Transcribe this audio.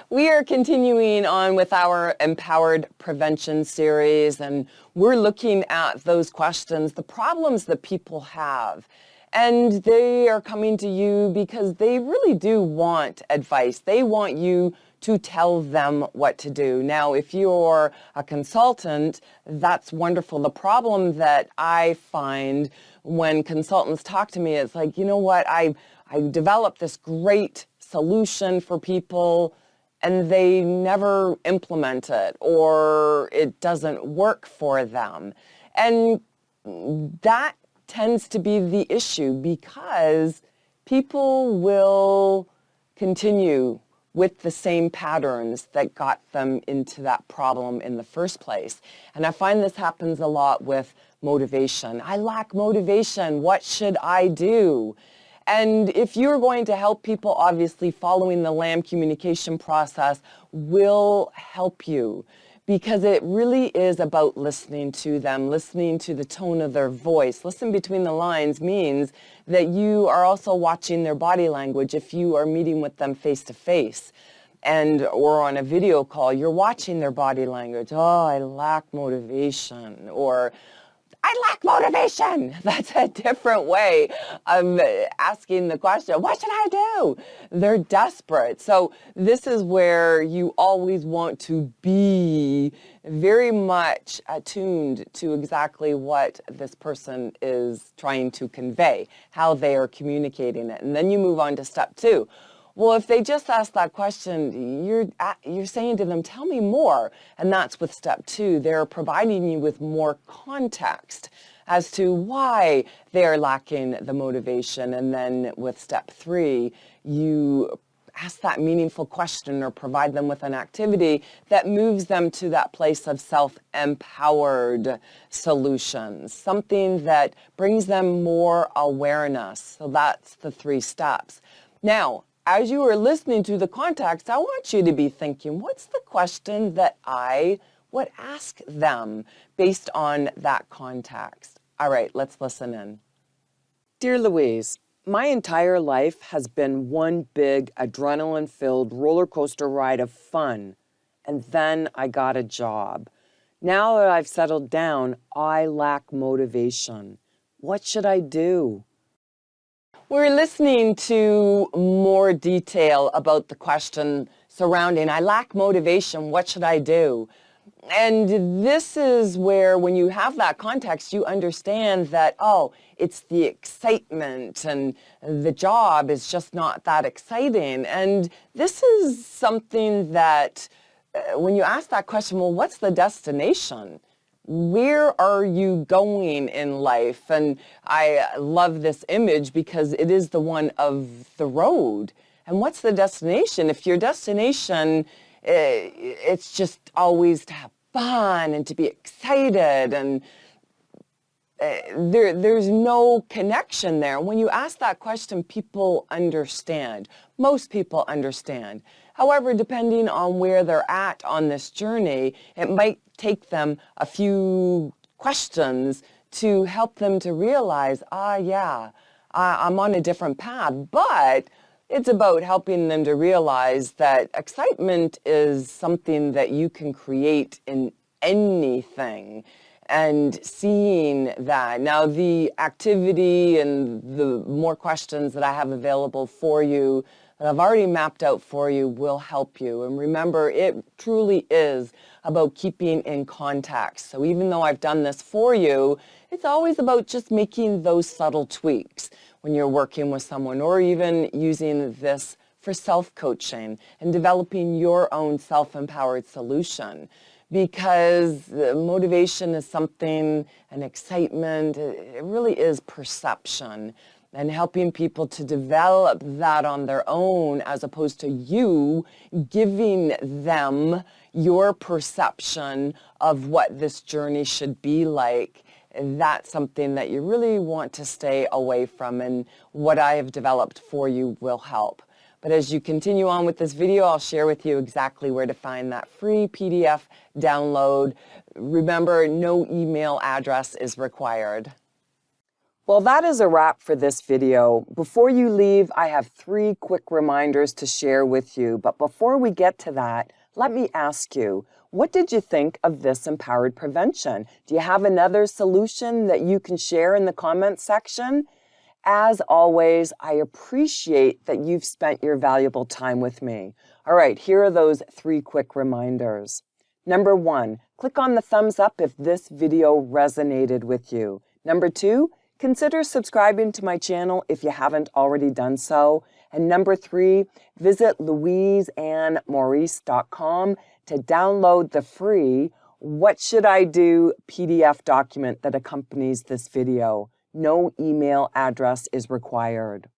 We are continuing on with our Empowered Prevention series, and we're looking at those questions, the problems that people have. And they are coming to you because they really do want advice. They want you to tell them what to do. Now, if you're a consultant, that's wonderful. The problem that I find when consultants talk to me is like, you know what, I developed this great solution for people and they never implement it, or it doesn't work for them. And that tends to be the issue because people will continue with the same patterns that got them into that problem in the first place. And I find this happens a lot with motivation. I lack motivation. What should I do? And if you're going to help people, obviously following the L.A.M communication process will help you, because it really is about listening to them, listening to the tone of their voice. Listen between the lines means that you are also watching their body language. If you are meeting with them face to face or on a video call, you're watching their body language. Oh, I lack motivation, or I lack motivation. That's a different way of asking the question, what should I do? They're desperate. So this is where you always want to be very much attuned to exactly what this person is trying to convey, how they are communicating it. And then you move on to step 2. Well, if they just ask that question, you're saying to them, tell me more. And that's with step 2. They're providing you with more context as to why they're lacking the motivation. And then with step 3, you ask that meaningful question or provide them with an activity that moves them to that place of self-empowered solutions, something that brings them more awareness. So that's the 3 steps. Now, as you are listening to the context, I want you to be thinking, what's the question that I would ask them based on that context? All right, let's listen in. Dear Louise, my entire life has been one big adrenaline-filled roller coaster ride of fun, and then I got a job. Now that I've settled down, I lack motivation. What should I do? We're listening to more detail about the question surrounding, I lack motivation, what should I do? And this is where, when you have that context, you understand that, oh, it's the excitement and the job is just not that exciting. And this is something that, when you ask that question, well, what's the destination? Where are you going in life? And I love this image because it is the one of the road. And what's the destination? If your destination, it's just always to have fun and to be excited, and there's no connection there. When you ask that question, people understand. Most people understand. However, depending on where they're at on this journey, it might take them a few questions to help them to realize, I'm on a different path. But it's about helping them to realize that excitement is something that you can create in anything, and seeing that. Now, the activity and the more questions that I have available for you that I've already mapped out for you will help you. And remember, it truly is about keeping in context. So even though I've done this for you, it's always about just making those subtle tweaks when you're working with someone, or even using this for self-coaching and developing your own self-empowered solution. Because motivation is something, and excitement, it really is perception. And helping people to develop that on their own, as opposed to you giving them your perception of what this journey should be like. That's something that you really want to stay away from, and what I have developed for you will help. But as you continue on with this video, I'll share with you exactly where to find that free PDF download. Remember, no email address is required. Well, that is a wrap for this video. Before you leave, I have 3 quick reminders to share with you. But before we get to that, let me ask you, what did you think of this empowered prevention? Do you have another solution that you can share in the comments section? As always, I appreciate that you've spent your valuable time with me. All right, here are those 3 quick reminders. Number 1, click on the thumbs up if this video resonated with you. Number 2, consider subscribing to my channel if you haven't already done so. And number 3, visit louiseandmaurice.com to download the free What Should I Do PDF document that accompanies this video. No email address is required.